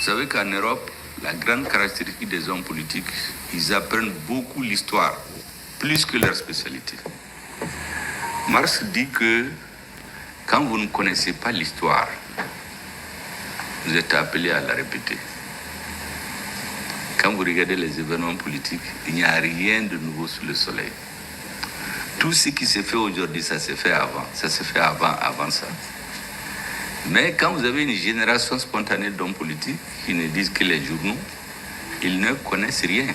savez qu'en Europe, la grande caractéristique des hommes politiques, ils apprennent beaucoup l'histoire, plus que leur spécialité. Marx dit que quand vous ne connaissez pas l'histoire, vous êtes appelé à la répéter. Quand vous regardez les événements politiques, il n'y a rien de nouveau sous le soleil. Tout ce qui s'est fait aujourd'hui, ça s'est fait avant. Ça s'est fait avant ça. Mais quand vous avez une génération spontanée d'hommes politiques qui ne disent que les journaux, ils ne connaissent rien.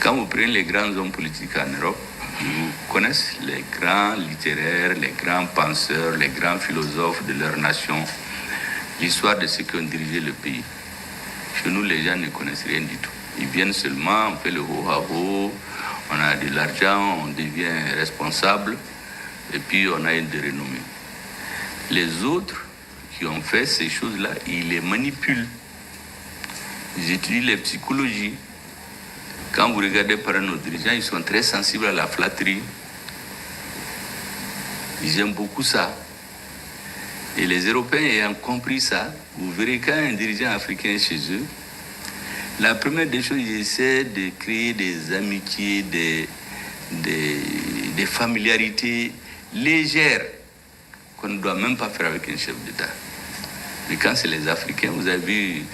Quand vous prenez les grands hommes politiques en Europe, ils connaissent les grands littéraires, les grands penseurs, les grands philosophes de leur nation, l'histoire de ceux qui ont dirigé le pays. Chez nous, les gens ne connaissent rien du tout. Ils viennent seulement, on fait le ho-ha-ho, on a de l'argent, on devient responsable, et puis on a une de renommée. Les autres qui ont fait ces choses-là, ils les manipulent. Ils étudient les psychologies. Quand vous regardez par nos dirigeants, ils sont très sensibles à la flatterie. Ils aiment beaucoup ça. Et les Européens ayant compris ça, vous verrez quand un dirigeant africain est chez eux, la première des choses, ils essaient de créer des amitiés, des familiarités légères qu'on ne doit même pas faire avec un chef d'État. Mais quand c'est les Africains, vous avez vu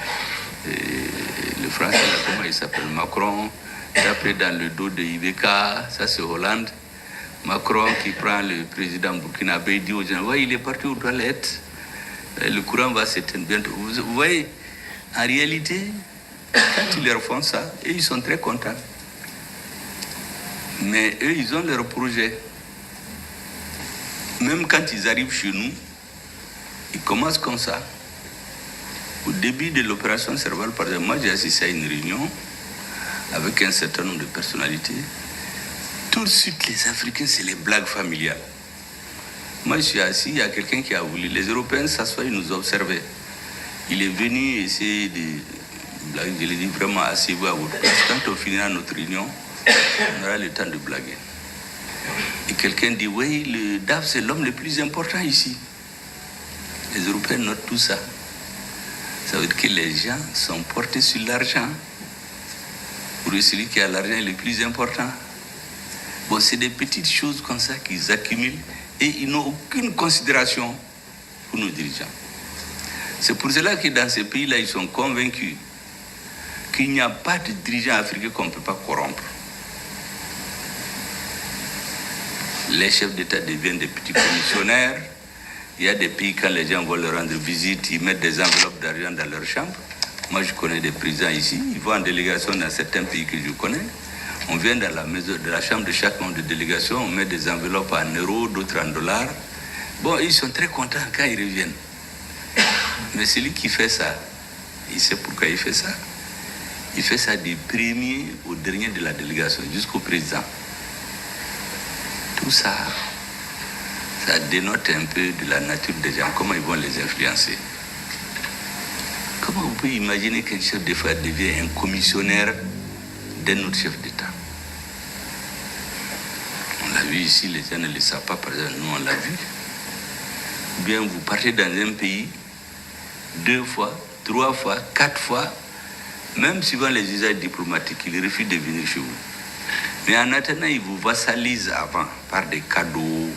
le français, là, comment il s'appelle, Macron, après dans le dos de Ibeka, ça c'est Hollande. Macron qui prend le président burkinabé, il dit aux gens, ouais, il est parti aux toilettes, le courant va s'éteindre bientôt. Vous voyez, en réalité, quand ils leur font ça, eux, ils sont très contents. Mais eux, ils ont leur projet. Même quand ils arrivent chez nous, ils commencent comme ça. Au début de l'opération Serval, par exemple, moi j'ai assisté à une réunion avec un certain nombre de personnalités. Tout de suite, les Africains, c'est les blagues familiales. Moi, je suis assis, il y a quelqu'un qui a voulu. Les Européens s'assoient, ils nous observaient. Il est venu essayer de blaguer. Je lui ai dit vraiment, asseyez-vous à votre place. Quand on finira notre réunion, on aura le temps de blaguer. Et quelqu'un dit, oui, le DAF, c'est l'homme le plus important ici. Les Européens notent tout ça. Ça veut dire que les gens sont portés sur l'argent. Pour celui qui a l'argent est le plus important. Bon, c'est des petites choses comme ça qu'ils accumulent et ils n'ont aucune considération pour nos dirigeants. C'est pour cela que dans ces pays-là, ils sont convaincus qu'il n'y a pas de dirigeants africains qu'on ne peut pas corrompre. Les chefs d'État deviennent des petits commissionnaires. Il y a des pays, quand les gens vont leur rendre visite, ils mettent des enveloppes d'argent dans leur chambre. Moi, je connais des présidents ici. Ils vont en délégation dans certains pays que je connais. On vient dans la maison, de la chambre de chaque membre de délégation, on met des enveloppes en euros, d'autres en dollars. Bon, ils sont très contents quand ils reviennent. Mais celui qui fait ça, il sait pourquoi il fait ça. Il fait ça du premier au dernier de la délégation, jusqu'au président. Tout ça, ça dénote un peu de la nature des gens, comment ils vont les influencer. Comment vous pouvez imaginer qu'un chef d'État devient un commissionnaire d'un autre chef d'État? On l'a vu ici, les gens ne le savent pas, par exemple, nous on l'a vu. Ou bien vous partez dans un pays 2 fois, 3 fois, 4 fois, même suivant les usages diplomatiques, ils refusent de venir chez vous. Mais en attendant, ils vous vassalisent avant, par des cadeaux,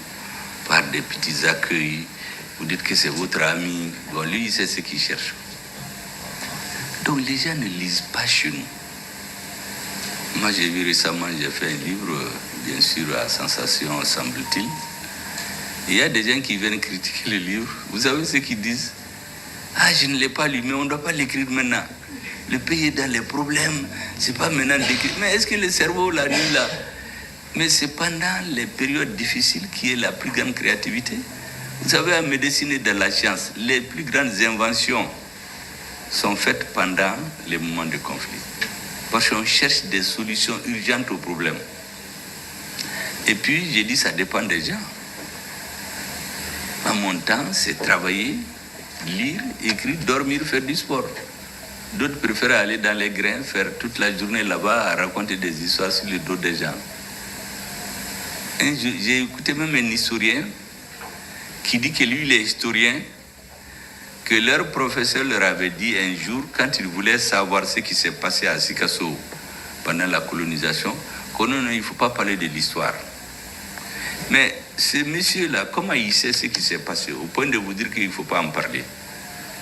par des petits accueils. Vous dites que c'est votre ami. Bon, lui, il sait ce qu'il cherche. Donc les gens ne lisent pas chez nous. Moi, j'ai vu récemment, j'ai fait un livre, bien sûr, à sensation, semble-t-il. Il y a des gens qui viennent critiquer le livre. Vous savez ce qu'ils disent? Ah, je ne l'ai pas lu, mais on ne doit pas l'écrire maintenant. Le pays est dans les problèmes, c'est pas maintenant d'écrire. Mais est-ce que le cerveau, la nuit, là? Mais c'est pendant les périodes difficiles qui est la plus grande créativité. Vous savez, en médecine et dans la science, les plus grandes inventions sont faites pendant les moments de conflit. Parce qu'on cherche des solutions urgentes aux problèmes. Et puis, j'ai dit, ça dépend des gens. À mon temps, c'est travailler, lire, écrire, dormir, faire du sport. D'autres préfèrent aller dans les grains, faire toute la journée là-bas, à raconter des histoires sur le dos des gens. J'ai écouté même un historien qui dit que lui, il est historien, que leur professeur leur avait dit un jour, quand ils voulaient savoir ce qui s'est passé à Sikasso pendant la colonisation, que non, il ne faut pas parler de l'histoire. Mais ce monsieur-là, comment il sait ce qui s'est passé, au point de vous dire qu'il ne faut pas en parler?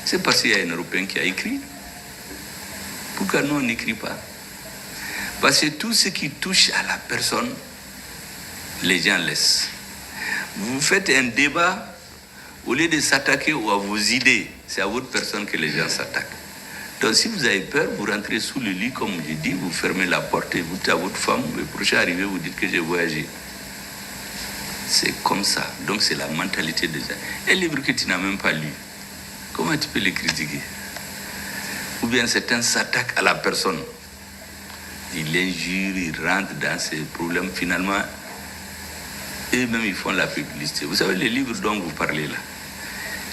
C'est parce qu'il y a un Européen qui a écrit. Pourquoi nous, on n'écrit pas? Parce que tout ce qui touche à la personne, les gens laissent. Vous faites un débat, au lieu de s'attaquer à vos idées, c'est à votre personne que les gens s'attaquent. Donc si vous avez peur, vous rentrez sous le lit, comme je dis, vous fermez la porte et vous dites à votre femme, le prochain arrivé, vous dites que j'ai voyagé. C'est comme ça. Donc c'est la mentalité des gens. Un livre que tu n'as même pas lu, comment tu peux le critiquer? Ou bien certains s'attaquent à la personne. Ils l'injurent, ils rentrent dans ces problèmes. Finalement, eux-mêmes, ils font la publicité. Vous savez, les livres dont vous parlez là,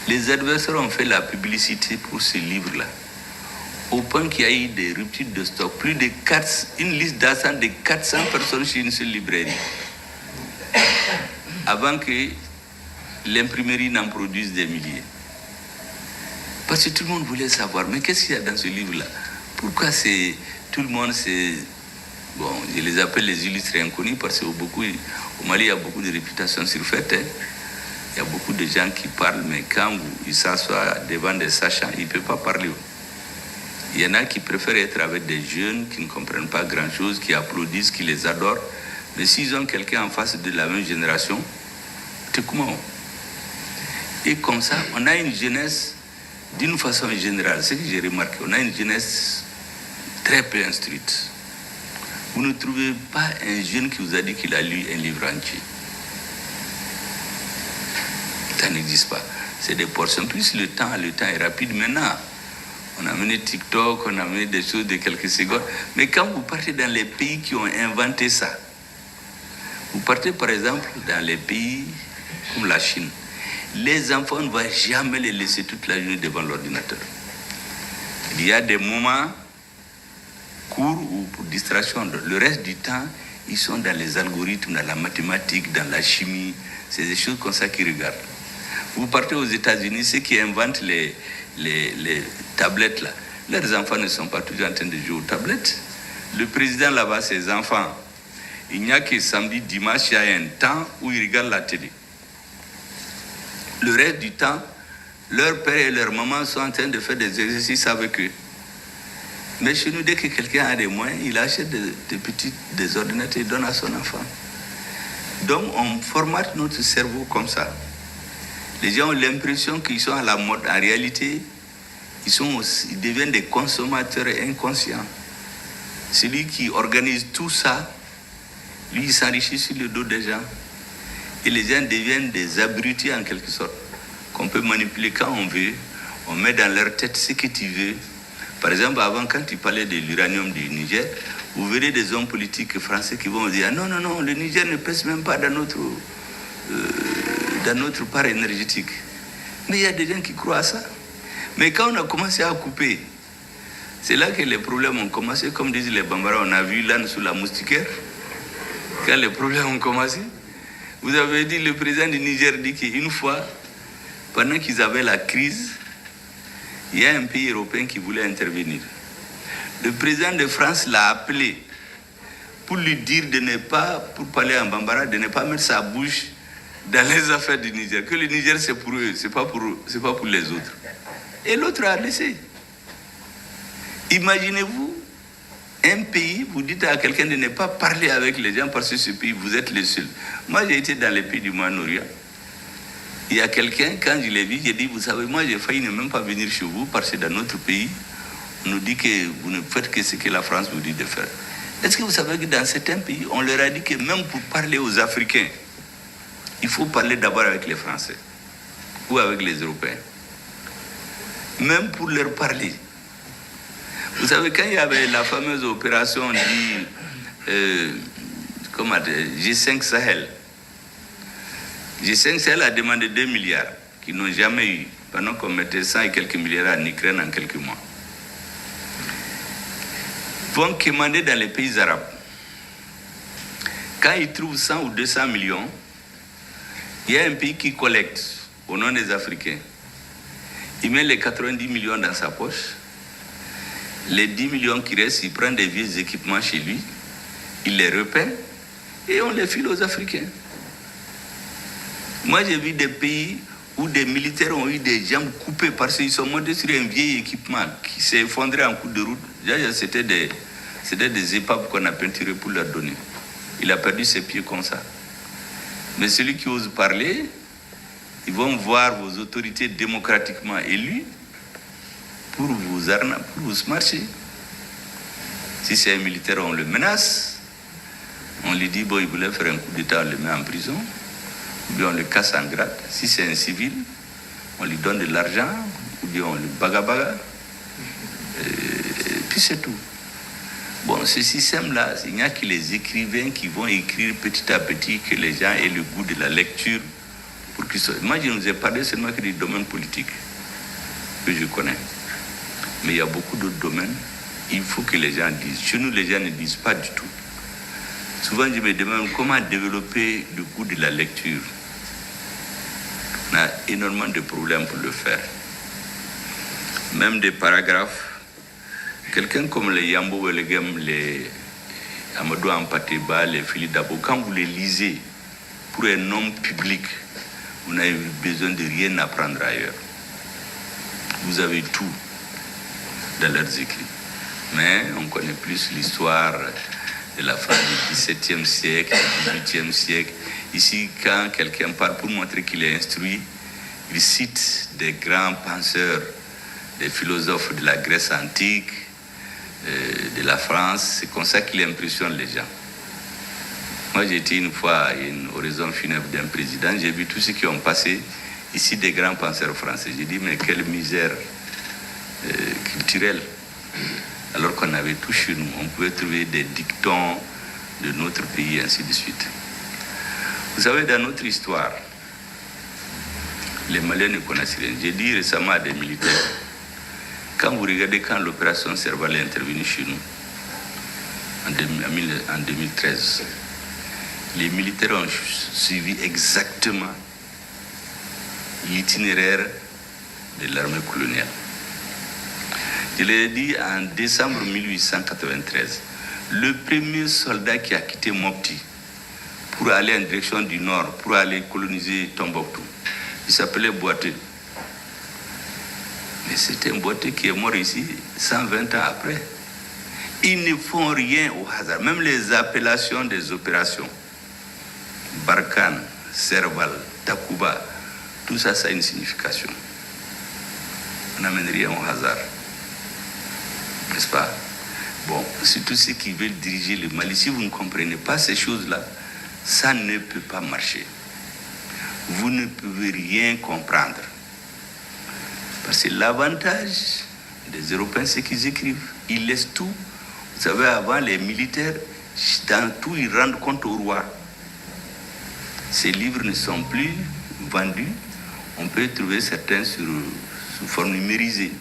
les adversaires ont fait la publicité pour ces livres-là, au point qu'il y a eu des ruptures de stock. Plus de 4, une liste d'attente de 400 personnes chez une seule librairie. Avant que l'imprimerie n'en produise des milliers. Parce que tout le monde voulait savoir, mais qu'est-ce qu'il y a dans ce livre-là? Pourquoi tout le monde, bon, je les appelle les illustrés inconnus, parce qu'au Mali, il y a beaucoup de réputations surfaites. Hein. Il y a beaucoup de gens qui parlent, mais quand ils s'assoient devant des sachants, ils ne peuvent pas parler. Il y en a qui préfèrent être avec des jeunes qui ne comprennent pas grand-chose, qui applaudissent, qui les adorent. Mais s'ils ont quelqu'un en face de la même génération, c'est comment? Et comme ça, on a une jeunesse, d'une façon générale, ce que j'ai remarqué, on a une jeunesse très peu instruite. Vous ne trouvez pas un jeune qui vous a dit qu'il a lu un livre entier. Ça n'existe pas. C'est des portions. Plus le temps est rapide maintenant. On a amené TikTok, on a amené des choses de quelques secondes. Mais quand vous partez dans les pays qui ont inventé ça, vous partez par exemple dans les pays comme la Chine, les enfants ne vont jamais les laisser toute la journée devant l'ordinateur. Il y a des moments courts ou pour distraction. Le reste du temps, ils sont dans les algorithmes, dans la mathématique, dans la chimie. C'est des choses comme ça qu'ils regardent. Vous partez aux États-Unis, ceux qui inventent les tablettes là, leurs enfants ne sont pas toujours en train de jouer aux tablettes. Le président là-bas, ses enfants, il n'y a que samedi, dimanche, il y a un temps où ils regardent la télé. Le reste du temps, leur père et leur maman sont en train de faire des exercices avec eux. Mais chez nous, dès que quelqu'un a des moyens, il achète des ordinateurs et donne à son enfant. Donc, on formate notre cerveau comme ça. Les gens ont l'impression qu'ils sont à la mode. En réalité, ils deviennent des consommateurs inconscients. Celui qui organise tout ça, lui, il s'enrichit sur le dos des gens. Et les gens deviennent des abrutis en quelque sorte, qu'on peut manipuler quand on veut. On met dans leur tête ce que tu veux. Par exemple, avant, quand tu parlais de l'uranium du Niger, vous verrez des hommes politiques français qui vont dire « Non, non, non, le Niger ne pèse même pas dans notre part énergétique. » Mais il y a des gens qui croient à ça. Mais quand on a commencé à couper, c'est là que les problèmes ont commencé. Comme disent les Bambara, on a vu l'âne sous la moustiquaire. Quand les problèmes ont commencé, vous avez dit, le président du Niger dit qu'une fois, pendant qu'ils avaient la crise, il y a un pays européen qui voulait intervenir. Le président de France l'a appelé pour lui dire pour parler en Bambara, de ne pas mettre sa bouche dans les affaires du Niger. Que le Niger, c'est pour eux, c'est pas pour les autres. Et l'autre a laissé. Imaginez-vous, un pays, vous dites à quelqu'un de ne pas parler avec les gens parce que ce pays, vous êtes les seuls. Moi, j'ai été dans les pays du Moyen-Orient. Il y a quelqu'un, quand je l'ai vu, j'ai dit, vous savez, moi, j'ai failli ne même pas venir chez vous parce que dans notre pays, on nous dit que vous ne faites que ce que la France vous dit de faire. Est-ce que vous savez que dans certains pays, on leur a dit que même pour parler aux Africains, il faut parler d'abord avec les Français ou avec les Européens. Même pour leur parler. Vous savez, quand il y avait la fameuse opération G5 Sahel, G5 Sahel a demandé 2 milliards qu'ils n'ont jamais eu, pendant qu'on mettait 100 et quelques milliards en Ukraine en quelques mois. Vont commander dans les pays arabes. Quand ils trouvent 100 ou 200 millions, il y a un pays qui collecte au nom des Africains. Il met les 90 millions dans sa poche. Les 10 millions qui restent, il prend des vieux équipements chez lui, il les repeint et on les file aux Africains. Moi, j'ai vu des pays où des militaires ont eu des jambes coupées parce qu'ils sont montés sur un vieil équipement qui s'est effondré en coup de route. C'était des épaves qu'on a peinturées pour leur donner. Il a perdu ses pieds comme ça. Mais celui qui ose parler, ils vont voir vos autorités démocratiquement élues pour vous arnaquer, pour vous marcher. Si c'est un militaire, on le menace. On lui dit, bon, il voulait faire un coup d'État, on le met en prison. Ou bien on le casse en grade. Si c'est un civil, on lui donne de l'argent, ou bien on le baga. Et puis c'est tout. Bon, ce système-là, il n'y a que les écrivains qui vont écrire petit à petit, que les gens aient le goût de la lecture. Pour qu'ils soient... Moi, je ne vous ai parlé seulement que du domaine politique que je connais. Mais il y a beaucoup d'autres domaines. Il faut que les gens disent. Chez nous, les gens ne disent pas du tout. Souvent, je me demande comment développer le goût de la lecture. On a énormément de problèmes pour le faire. Même des paragraphes. Quelqu'un comme les Yambo Welegem, les Amadou Ampateba, les Philippe Dabo, quand vous les lisez pour un homme public, vous n'avez besoin de rien apprendre ailleurs. Vous avez tout dans leurs écrits. Mais on connaît plus l'histoire de la France du XVIIe siècle, du XVIIIe siècle. Ici, quand quelqu'un parle pour montrer qu'il est instruit, il cite des grands penseurs, des philosophes de la Grèce antique, de la France. C'est comme ça qu'il impressionne les gens. Moi, j'ai été une fois à une oraison funèbre d'un président. J'ai vu tous ceux qui ont passé ici, des grands penseurs français. J'ai dit, mais quelle misère culturelle. Alors qu'on avait tout chez nous. On pouvait trouver des dictons de notre pays, ainsi de suite. Vous savez, dans notre histoire, les Maliens ne connaissent rien. J'ai dit récemment à des militaires, quand vous regardez quand l'opération Serval est intervenue chez nous, en 2013, les militaires ont suivi exactement l'itinéraire de l'armée coloniale. Je l'ai dit en décembre 1893, le premier soldat qui a quitté Mopti pour aller en direction du nord, pour aller coloniser Tombouctou, il s'appelait Boité. Mais c'était un Boité qui est mort ici 120 ans après. Ils ne font rien au hasard, même les appellations des opérations. Barkhane, Serval, Takuba, tout ça, ça a une signification. On n'amène rien au hasard. N'est-ce pas? Bon, c'est tous ceux qui veulent diriger le Mali. Si vous ne comprenez pas ces choses-là, ça ne peut pas marcher. Vous ne pouvez rien comprendre. Parce que l'avantage des Européens, c'est qu'ils écrivent. Ils laissent tout. Vous savez, avant, les militaires, dans tout, ils rendent compte au roi. Ces livres ne sont plus vendus. On peut trouver certains sous forme numérisée.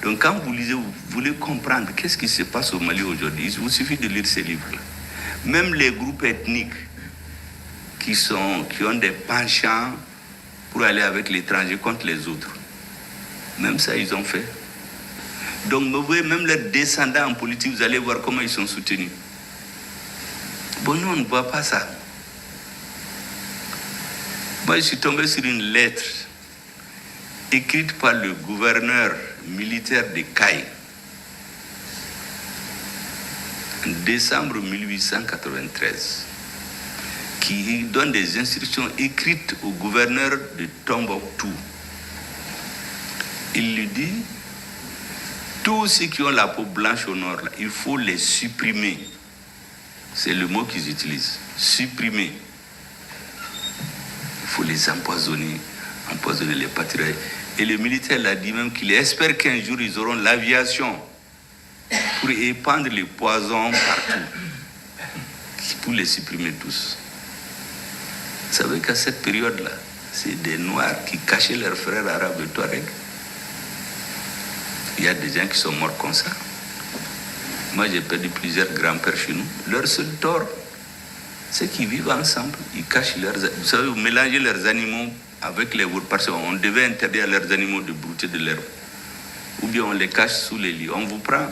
Donc quand vous lisez, vous voulez comprendre qu'est-ce qui se passe au Mali aujourd'hui, il vous suffit de lire ces livres-là. Même les groupes ethniques qui ont des penchants pour aller avec l'étranger contre les autres, même ça, ils ont fait. Donc vous voyez, même leurs descendants en politique, vous allez voir comment ils sont soutenus. Bon, nous, on ne voit pas ça. Moi, je suis tombé sur une lettre écrite par le gouverneur militaire de Caille en décembre 1893, qui donne des instructions écrites au gouverneur de Tombouctou. Il lui dit, tous ceux qui ont la peau blanche au nord, là, il faut les supprimer. C'est le mot qu'ils utilisent, supprimer. Il faut les empoisonner les patriotes. Et le militaire l'a dit même qu'il espère qu'un jour ils auront l'aviation pour épandre les poisons partout, pour les supprimer tous. Vous savez qu'à cette période-là, c'est des Noirs qui cachaient leurs frères arabes de Touareg. Il y a des gens qui sont morts comme ça. Moi, j'ai perdu plusieurs grands-pères chez nous. Leur seul tort, c'est qu'ils vivent ensemble. Ils cachent leurs... Vous savez, vous mélangez leurs animaux avec les vôtres, parce qu'on devait interdire à leurs animaux de brouter de l'herbe. Ou bien on les cache sous les lits. On vous prend,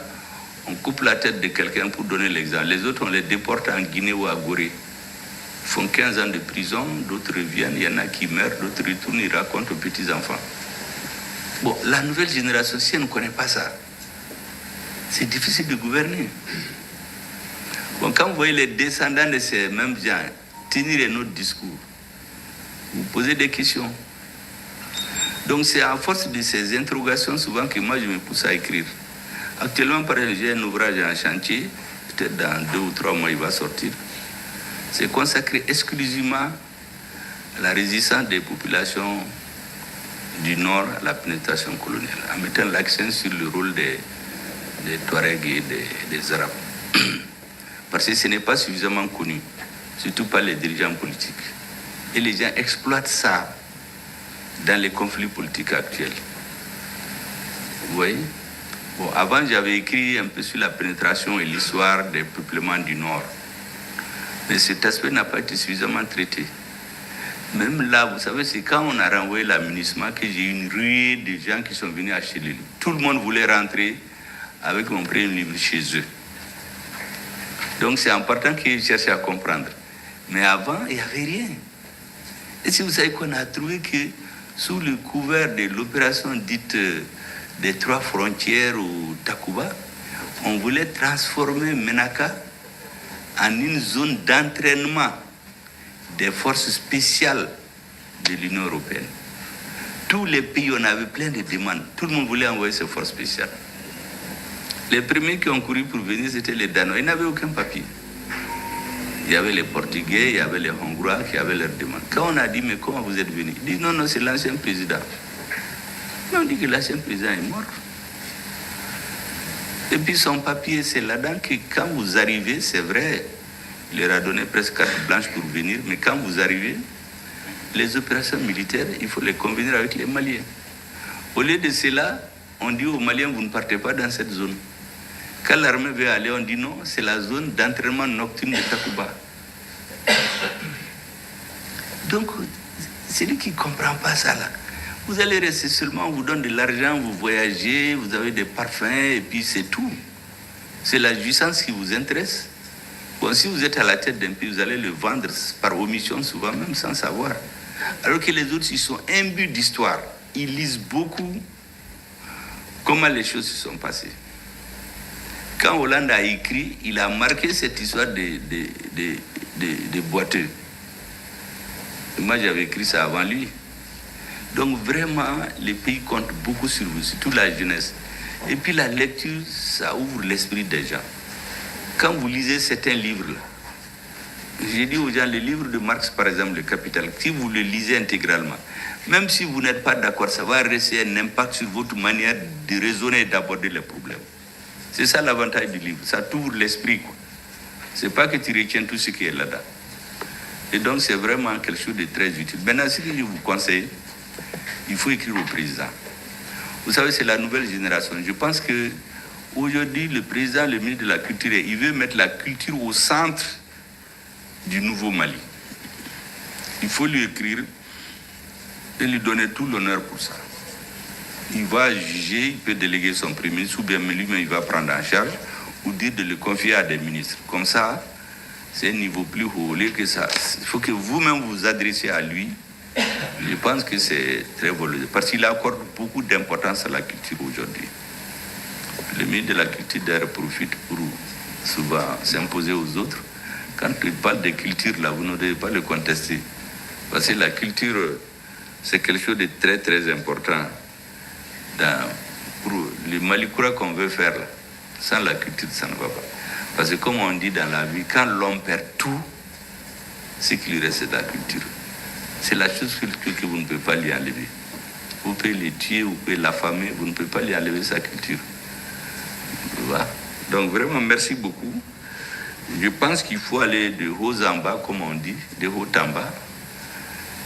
on coupe la tête de quelqu'un pour donner l'exemple. Les autres, on les déporte en Guinée ou à Gorée. Ils font 15 ans de prison, d'autres reviennent, il y en a qui meurent, d'autres retournent, ils racontent aux petits-enfants. Bon, la nouvelle génération, si elle ne connaît pas ça, c'est difficile de gouverner. Bon, quand vous voyez les descendants de ces mêmes gens tenir un autre discours, vous posez des questions. Donc c'est à force de ces interrogations souvent que moi je me pousse à écrire. Actuellement, par exemple, j'ai un ouvrage en chantier, peut-être dans 2 ou 3 mois il va sortir. C'est consacré exclusivement à la résistance des populations du Nord à la pénétration coloniale, en mettant l'accent sur le rôle des Touaregs et des Arabes. Parce que ce n'est pas suffisamment connu, surtout par les dirigeants politiques. Et les gens exploitent ça dans les conflits politiques actuels. Vous voyez? Bon, avant, j'avais écrit un peu sur la pénétration et l'histoire des peuplements du Nord. Mais cet aspect n'a pas été suffisamment traité. Même là, vous savez, c'est quand on a renvoyé l'amunissement que j'ai eu une ruée de gens qui sont venus acheter les livres. Tout le monde voulait rentrer avec mon premier livre chez eux. Donc c'est important qu'ils cherchent à comprendre. Mais avant, il n'y avait rien. Et si vous savez qu'on a trouvé que sous le couvert de l'opération dite des 3 frontières ou Takuba, on voulait transformer Menaka en une zone d'entraînement des forces spéciales de l'Union européenne. Tous les pays, on avait plein de demandes. Tout le monde voulait envoyer ces forces spéciales. Les premiers qui ont couru pour venir, c'était les Danois. Ils n'avaient aucun papier. Il y avait les Portugais, il y avait les Hongrois qui avaient leurs demandes. Quand on a dit, mais comment vous êtes venus? Ils disent, non, non, c'est l'ancien président. Mais on dit que l'ancien président est mort. Et puis son papier, c'est là-dedans que quand vous arrivez, c'est vrai, il leur a donné presque carte blanche pour venir, mais quand vous arrivez, les opérations militaires, il faut les convenir avec les Maliens. Au lieu de cela, on dit aux Maliens, vous ne partez pas dans cette zone. Quand l'armée veut aller, on dit non, c'est la zone d'entraînement nocturne de Takuba. Donc, c'est lui qui ne comprend pas ça là. Vous allez rester seulement, on vous donne de l'argent, vous voyagez, vous avez des parfums, et puis c'est tout. C'est la jouissance qui vous intéresse. Bon, si vous êtes à la tête d'un pays, vous allez le vendre par omission, souvent même sans savoir. Alors que les autres, ils sont imbus d'histoire. Ils lisent beaucoup comment les choses se sont passées. Quand Hollande a écrit, il a marqué cette histoire de boiteux. Et moi, j'avais écrit ça avant lui. Donc vraiment, les pays comptent beaucoup sur vous, surtout la jeunesse. Et puis la lecture, ça ouvre l'esprit des gens. Quand vous lisez certains livres-là, j'ai dit aux gens, les livres de Marx, par exemple, Le Capital, si vous le lisez intégralement, même si vous n'êtes pas d'accord, ça va rester un impact sur votre manière de raisonner et d'aborder les problèmes. C'est ça l'avantage du livre, ça t'ouvre l'esprit, quoi. C'est pas que tu retiens tout ce qui est là-dedans. Et donc c'est vraiment quelque chose de très utile. Maintenant, ce que je vous conseille, il faut écrire au président. Vous savez, c'est la nouvelle génération. Je pense que aujourd'hui, le président, le ministre de la Culture, il veut mettre la culture au centre du nouveau Mali. Il faut lui écrire et lui donner tout l'honneur pour ça. Il va juger, il peut déléguer son premier ministre, ou bien lui-même il va prendre en charge, ou dire de le confier à des ministres. Comme ça, c'est un niveau plus haut. Que ça, il faut que vous-même vous adressiez à lui. Je pense que c'est très valorisé, parce qu'il accorde beaucoup d'importance à la culture aujourd'hui. Le ministre de la Culture d'ailleurs profite pour souvent s'imposer aux autres. Quand il parle de culture, là, vous ne devez pas le contester. Parce que la culture, c'est quelque chose de très, très important. Pour le Malikoura qu'on veut faire, là, sans la culture, ça ne va pas. Parce que comme on dit dans la vie, quand l'homme perd tout, ce qui lui reste, c'est la culture. C'est la chose que vous ne pouvez pas lui enlever. Vous pouvez le tuer, vous pouvez l'affamer, vous ne pouvez pas lui enlever sa culture. Voilà. Donc vraiment, merci beaucoup. Je pense qu'il faut aller de haut en bas, comme on dit, de haut en bas.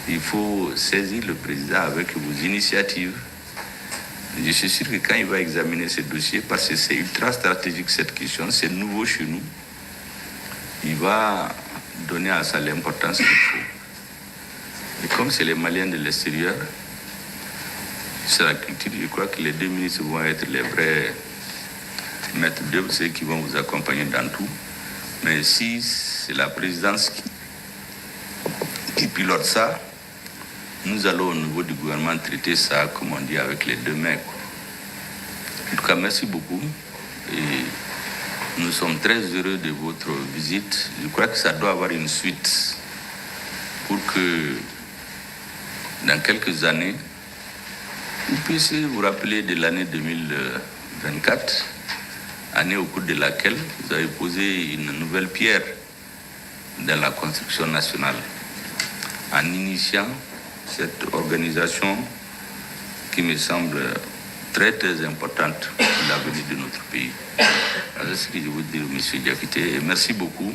Il faut saisir le président avec vos initiatives. Je suis sûr que quand il va examiner ce dossier, parce que c'est ultra stratégique cette question, c'est nouveau chez nous, il va donner à ça l'importance qu'il faut. Et comme c'est les Maliens de l'extérieur, c'est la culture, je crois que les deux ministres vont être les vrais maîtres d'œuvre, ceux qui vont vous accompagner dans tout. Mais si c'est la présidence qui pilote ça, nous allons au niveau du gouvernement traiter ça, comme on dit, avec les deux mains. En tout cas, merci beaucoup. Et nous sommes très heureux de votre visite. Je crois que ça doit avoir une suite pour que dans quelques années, vous puissiez vous rappeler de l'année 2024, année au cours de laquelle vous avez posé une nouvelle pierre dans la construction nationale, en initiant cette organisation qui me semble très très importante pour l'avenir de notre pays. C'est ce que je veux dire, M. Diakité, et merci beaucoup.